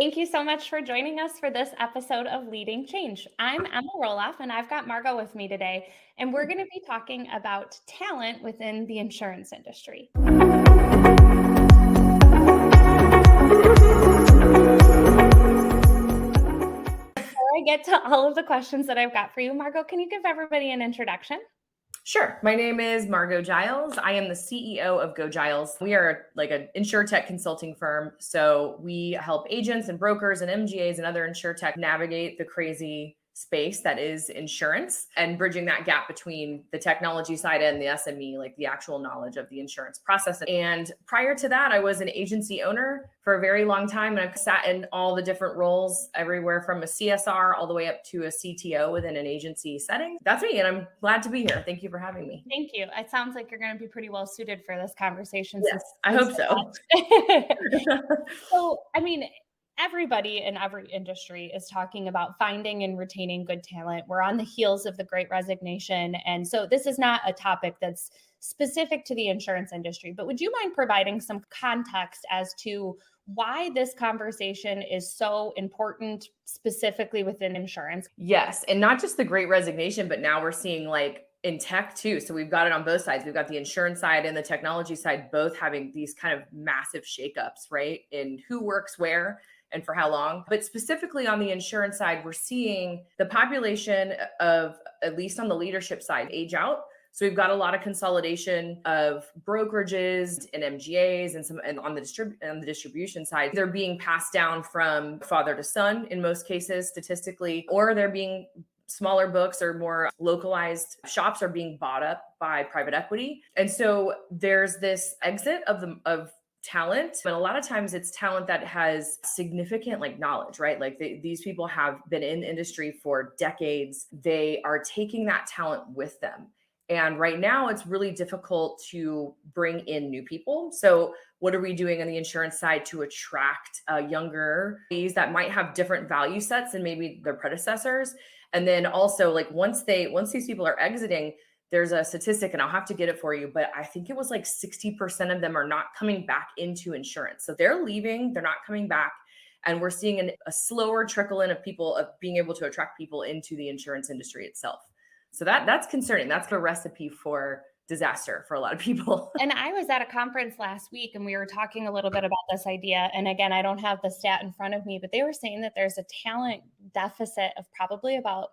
Thank you so much for joining us for this episode of Leading Change. I'm Ema Roloff, and I've got Margo with me today, and we're going to be talking about talent within the insurance industry. Before I get to all of the questions that I've got for you, Margo, can you give everybody an introduction? Sure. My name is Margo Giles. I am the CEO of Go Giles. We are like an insurtech consulting firm. So we help agents and brokers and MGAs and other insurtech navigate the crazy space that is insurance and bridging that gap between the technology side and the SME, like the actual knowledge of the insurance process. And prior to that, I was an agency owner for a very long time. And I've sat in all the different roles, everywhere from a CSR all the way up to a CTO within an agency setting. That's me. And I'm glad to be here. Thank you for having me. Thank you. It sounds like you're going to be pretty well suited for this conversation. Yes, I hope so. So, everybody in every industry is talking about finding and retaining good talent. We're on the heels of the Great Resignation. And so this is not a topic that's specific to the insurance industry, but would you mind providing some context as to why this conversation is so important specifically within insurance? Yes. And not just the Great Resignation, but now we're seeing like in tech too. So we've got it on both sides. We've got the insurance side and the technology side, both having these kind of massive shakeups, right? In who works where and for how long. But specifically on the insurance side, we're seeing the population of, at least on the leadership side, age out. So we've got a lot of consolidation of brokerages and MGAs and on the distribution side, they're being passed down from father to son in most cases statistically, or they're being smaller books or more localized shops are being bought up by private equity. And so there's this exit of talent, but a lot of times it's talent that has significant knowledge, right? These people have been in the industry for decades. They are taking that talent with them. And right now it's really difficult to bring in new people. So what are we doing on the insurance side to attract younger employees that might have different value sets than maybe their predecessors? And then also once these people are exiting, there's a statistic, and I'll have to get it for you, but I think it was 60% of them are not coming back into insurance. So they're leaving, they're not coming back. And we're seeing a slower trickle in of being able to attract people into the insurance industry itself. So that's concerning. That's a recipe for disaster for a lot of people. And I was at a conference last week and we were talking a little bit about this idea. And again, I don't have the stat in front of me, but they were saying that there's a talent deficit of probably about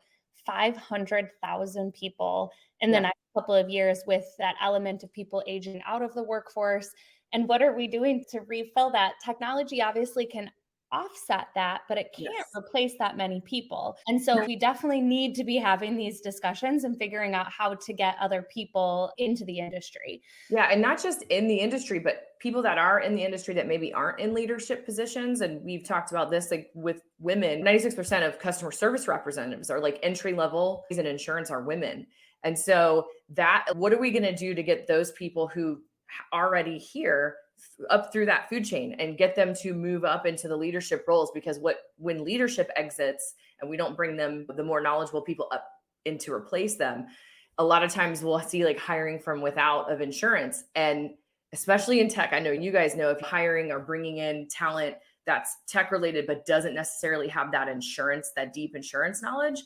500,000 people in the next couple of years, with that element of people aging out of the workforce. And what are we doing to refill that? Technology obviously can offset that, but it can't replace that many people. And so we definitely need to be having these discussions and figuring out how to get other people into the industry. Yeah. And not just in the industry, but people that are in the industry that maybe aren't in leadership positions. And we've talked about this with women, 96% of customer service representatives are entry level in insurance are women. And so what are we going to do to get those people who already here up through that food chain and get them to move up into the leadership roles? Because when leadership exits and we don't bring them the more knowledgeable people up in to replace them, a lot of times we'll see hiring from without of insurance. And especially in tech, I know you guys know, if hiring or bringing in talent that's tech related but doesn't necessarily have that deep insurance knowledge,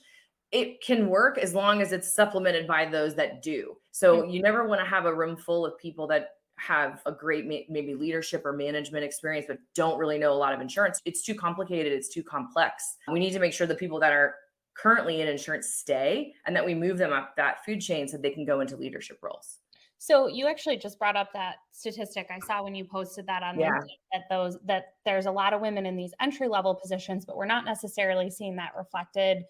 it can work as long as it's supplemented by those that do. So you never want to have a room full of people that have a great maybe leadership or management experience, but don't really know a lot of insurance. It's too complicated. It's too complex. We need to make sure the people that are currently in insurance stay, and that we move them up that food chain so they can go into leadership roles. So you actually just brought up that statistic I saw when you posted that on LinkedIn, that there's a lot of women in these entry level positions, but we're not necessarily seeing that reflected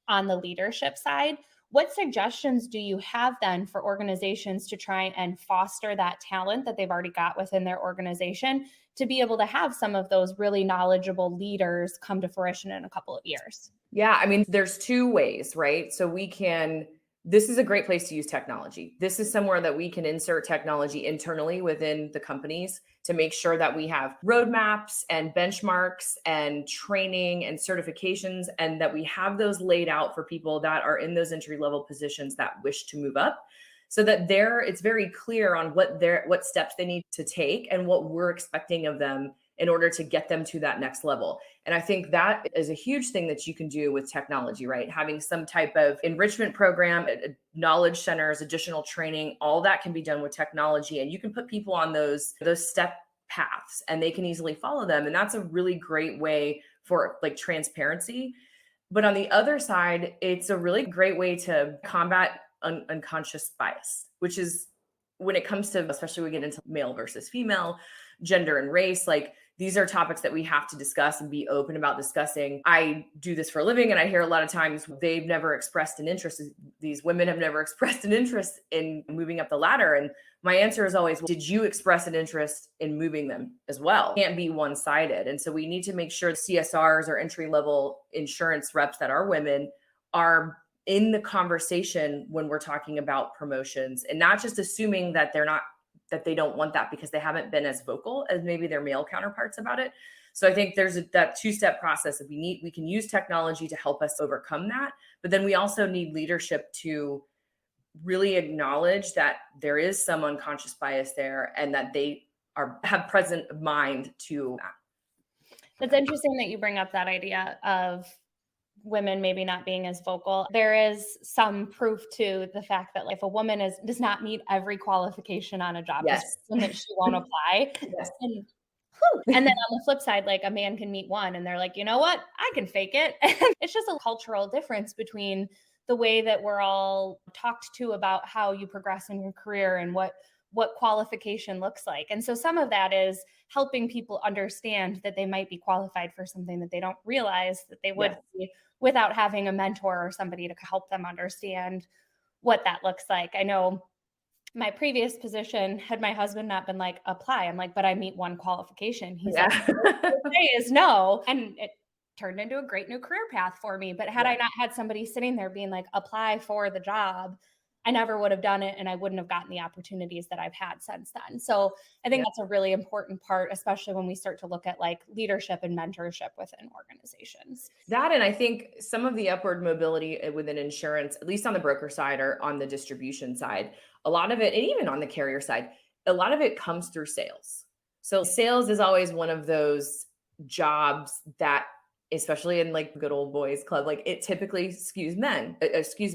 on the leadership side. What suggestions do you have then for organizations to try and foster that talent that they've already got within their organization to be able to have some of those really knowledgeable leaders come to fruition in a couple of years? Yeah, there's two ways, right? So this is a great place to use technology. This is somewhere that we can insert technology internally within the companies to make sure that we have roadmaps and benchmarks and training and certifications, and that we have those laid out for people that are in those entry-level positions that wish to move up, so that it's very clear on what steps they need to take and what we're expecting of them in order to get them to that next level. And I think that is a huge thing that you can do with technology, right? Having some type of enrichment program, knowledge centers, additional training, all that can be done with technology. And you can put people on those step paths and they can easily follow them. And that's a really great way for like transparency. But on the other side, it's a really great way to combat unconscious bias, which is when it comes to, especially when we get into male versus female, gender and race, like these are topics that we have to discuss and be open about discussing. I do this for a living, and I hear a lot of times they've never expressed an interest. These women have never expressed an interest in moving up the ladder. And my answer is always, did you express an interest in moving them as well? It can't be one-sided. And so we need to make sure CSRs or entry-level insurance reps that are women are in the conversation when we're talking about promotions, and not just assuming that they don't want that because they haven't been as vocal as maybe their male counterparts about it. So I think there's that two-step process that we can use technology to help us overcome that. But then we also need leadership to really acknowledge that there is some unconscious bias there and that they have present mind to that. It's interesting that you bring up that idea of women maybe not being as vocal. There is some proof to the fact that if a woman does not meet every qualification on a job description, that she won't apply. Yes. And then on the flip side, like a man can meet one and they're like, you know what, I can fake it. And it's just a cultural difference between the way that we're all talked to about how you progress in your career and what qualification looks like. And so some of that is helping people understand that they might be qualified for something that they don't realize that they would be without having a mentor or somebody to help them understand what that looks like. I know my previous position, had my husband not been like, apply, I'm like, but I meet one qualification. He's like, the say is no. And it turned into a great new career path for me. But had I not had somebody sitting there being like, apply for the job, I never would have done it and I wouldn't have gotten the opportunities that I've had since then. So I think that's a really important part, especially when we start to look at like leadership and mentorship within organizations. That, and I think some of the upward mobility within insurance, at least on the broker side or on the distribution side, a lot of it, and even on the carrier side, a lot of it comes through sales. So sales is always one of those jobs that, especially in like good old boys club, like it typically skews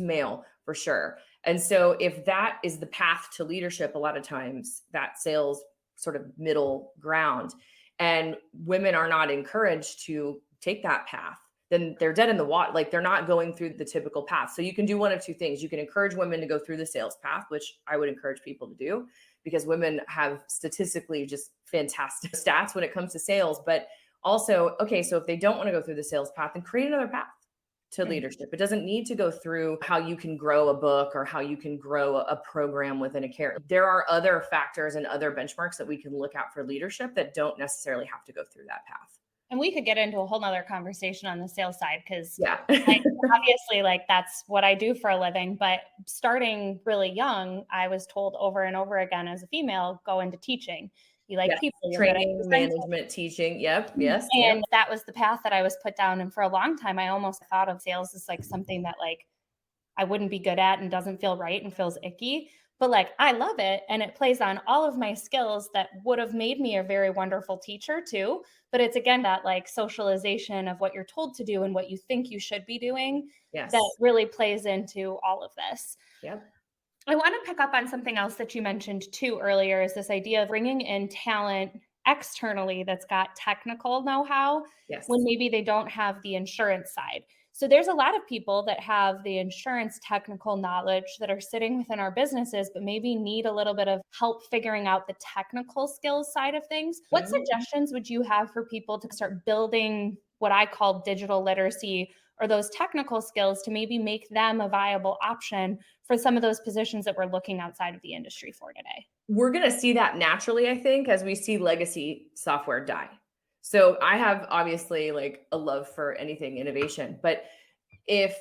male for sure. And so if that is the path to leadership, a lot of times that sales sort of middle ground, and women are not encouraged to take that path, then they're dead in the water. Like they're not going through the typical path. So you can do one of two things. You can encourage women to go through the sales path, which I would encourage people to do because women have statistically just fantastic stats when it comes to sales. But also, okay, so if they don't want to go through the sales path, then create another path to leadership. It doesn't need to go through how you can grow a book or how you can grow a program within a carrier. There are other factors and other benchmarks that we can look at for leadership that don't necessarily have to go through that path. And we could get into a whole nother conversation on the sales side because like, obviously like that's what I do for a living. But starting really young, I was told over and over again as a female, go into teaching. You like people, training, management, teaching. Yep. Yes. And that was the path that I was put down. And for a long time, I almost thought of sales as like something that like I wouldn't be good at and doesn't feel right and feels icky. But like, I love it. And it plays on all of my skills that would have made me a very wonderful teacher too. But it's again, that like socialization of what you're told to do and what you think you should be doing that really plays into all of this. Yep. I want to pick up on something else that you mentioned too earlier is this idea of bringing in talent externally that's got technical know-how when maybe they don't have the insurance side. So there's a lot of people that have the insurance technical knowledge that are sitting within our businesses, but maybe need a little bit of help figuring out the technical skills side of things. What suggestions would you have for people to start building what I call digital literacy or those technical skills to maybe make them a viable option for some of those positions that we're looking outside of the industry for today? We're going to see that naturally, I think, as we see legacy software die. So I have obviously like a love for anything innovation, but if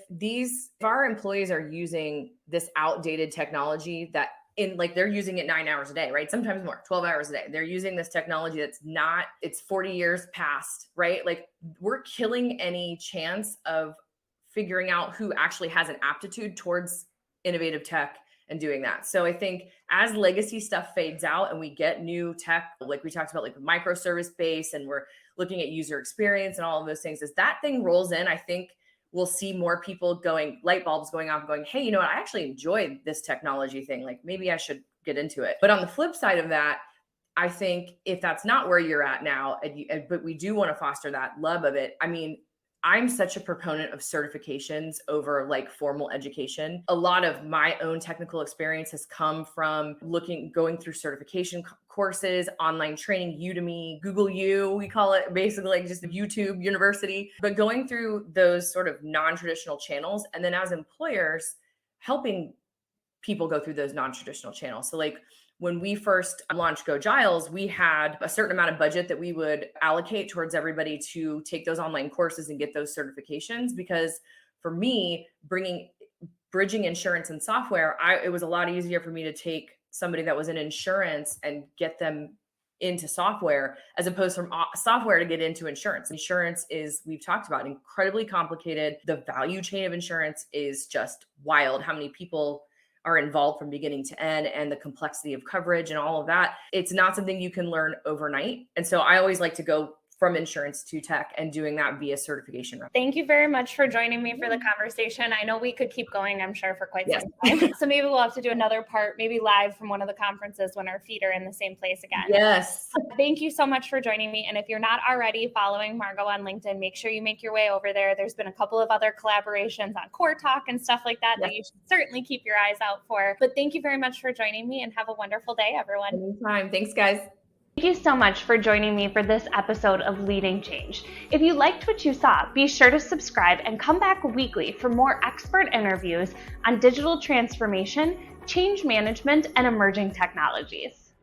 our employees are using this outdated technology that they're using it 9 hours a day, right? Sometimes more, 12 hours a day. They're using this technology it's 40 years past, right? Like we're killing any chance of figuring out who actually has an aptitude towards innovative tech and doing that. So I think as legacy stuff fades out and we get new tech, like we talked about, like microservice base, and we're looking at user experience and all of those things, as that thing rolls in, I think we'll see more people going, light bulbs going off, going, hey, you know what? I actually enjoy this technology thing. Like maybe I should get into it. But on the flip side of that, I think if that's not where you're at now, but we do want to foster that love of it. I mean, I'm such a proponent of certifications over like formal education. A lot of my own technical experience has come from going through certification courses, online training, Udemy, Google U, we call it, basically like just YouTube University, but going through those sort of non-traditional channels. And then as employers, helping people go through those non-traditional channels. So like when we first launched Go Giles, we had a certain amount of budget that we would allocate towards everybody to take those online courses and get those certifications. Because for me, bridging insurance and software, it was a lot easier for me to take somebody that was in insurance and get them into software, as opposed from software to get into insurance. Insurance is, we've talked about, incredibly complicated. The value chain of insurance is just wild. How many people are involved from beginning to end, and the complexity of coverage and all of that. It's not something you can learn overnight. And so I always like to go from insurance to tech and doing that via certification. Thank you very much for joining me for the conversation. I know we could keep going, I'm sure, for quite some time. So maybe we'll have to do another part, maybe live from one of the conferences when our feet are in the same place again. Yes. Thank you so much for joining me. And if you're not already following Margo on LinkedIn, make sure you make your way over there. There's been a couple of other collaborations on Core Talk and stuff like that that you should certainly keep your eyes out for. But thank you very much for joining me, and have a wonderful day, everyone. Anytime. Thanks, guys. Thank you so much for joining me for this episode of Leading Change. If you liked what you saw, be sure to subscribe and come back weekly for more expert interviews on digital transformation, change management, and emerging technologies.